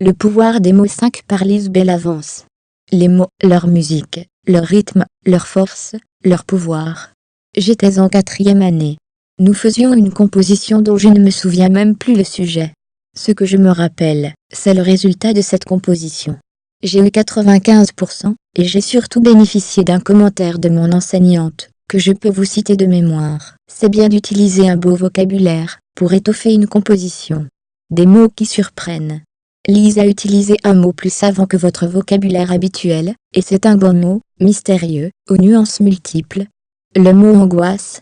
Le pouvoir des mots 5 par Lisbeth Avance. Les mots, leur musique, leur rythme, leur force, leur pouvoir. J'étais en 4e année. Nous faisions une composition dont je ne me souviens même plus le sujet. Ce que je me rappelle, c'est le résultat de cette composition. J'ai eu 95% et j'ai surtout bénéficié d'un commentaire de mon enseignante, que je peux vous citer de mémoire. C'est bien d'utiliser un beau vocabulaire pour étoffer une composition. Des mots qui surprennent. Lise a utilisé un mot plus savant que votre vocabulaire habituel, et c'est un bon mot, mystérieux, aux nuances multiples. Le mot angoisse.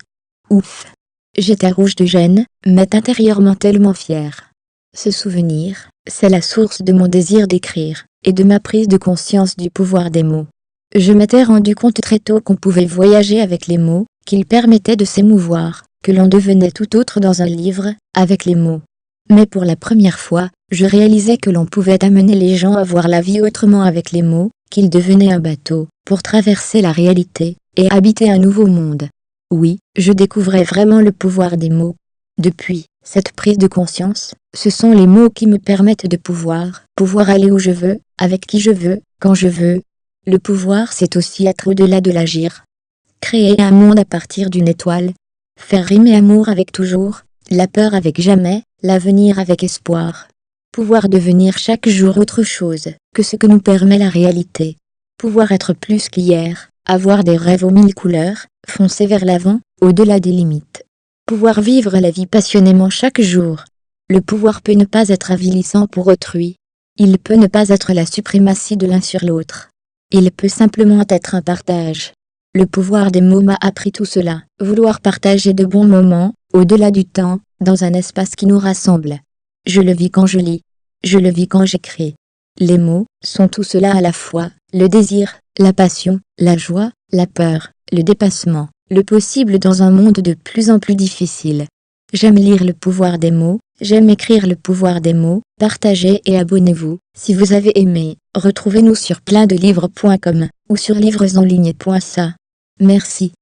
Ouf. J'étais rouge de gêne, mais intérieurement tellement fière. Ce souvenir, c'est la source de mon désir d'écrire, et de ma prise de conscience du pouvoir des mots. Je m'étais rendu compte très tôt qu'on pouvait voyager avec les mots, qu'ils permettaient de s'émouvoir, que l'on devenait tout autre dans un livre, avec les mots. Mais pour la première fois, je réalisais que l'on pouvait amener les gens à voir la vie autrement avec les mots, qu'ils devenaient un bateau, pour traverser la réalité, et habiter un nouveau monde. Oui, je découvrais vraiment le pouvoir des mots. Depuis cette prise de conscience, ce sont les mots qui me permettent de pouvoir aller où je veux, avec qui je veux, quand je veux. Le pouvoir, c'est aussi être au-delà de l'agir. Créer un monde à partir d'une étoile. Faire rimer amour avec toujours, la peur avec jamais, l'avenir avec espoir. Pouvoir devenir chaque jour autre chose que ce que nous permet la réalité. Pouvoir être plus qu'hier, avoir des rêves aux 1000 couleurs, foncer vers l'avant, au-delà des limites. Pouvoir vivre la vie passionnément chaque jour. Le pouvoir peut ne pas être avilissant pour autrui. Il peut ne pas être la suprématie de l'un sur l'autre. Il peut simplement être un partage. Le pouvoir des mots m'a appris tout cela. Vouloir partager de bons moments, au-delà du temps, dans un espace qui nous rassemble. Je le vis quand je lis. Je le vis quand j'écris. Les mots sont tout cela à la fois, le désir, la passion, la joie, la peur, le dépassement, le possible dans un monde de plus en plus difficile. J'aime lire le pouvoir des mots, j'aime écrire le pouvoir des mots, partagez et abonnez-vous. Si vous avez aimé, retrouvez-nous sur pleinddelivres.com ou sur livresenligne.ca. Merci.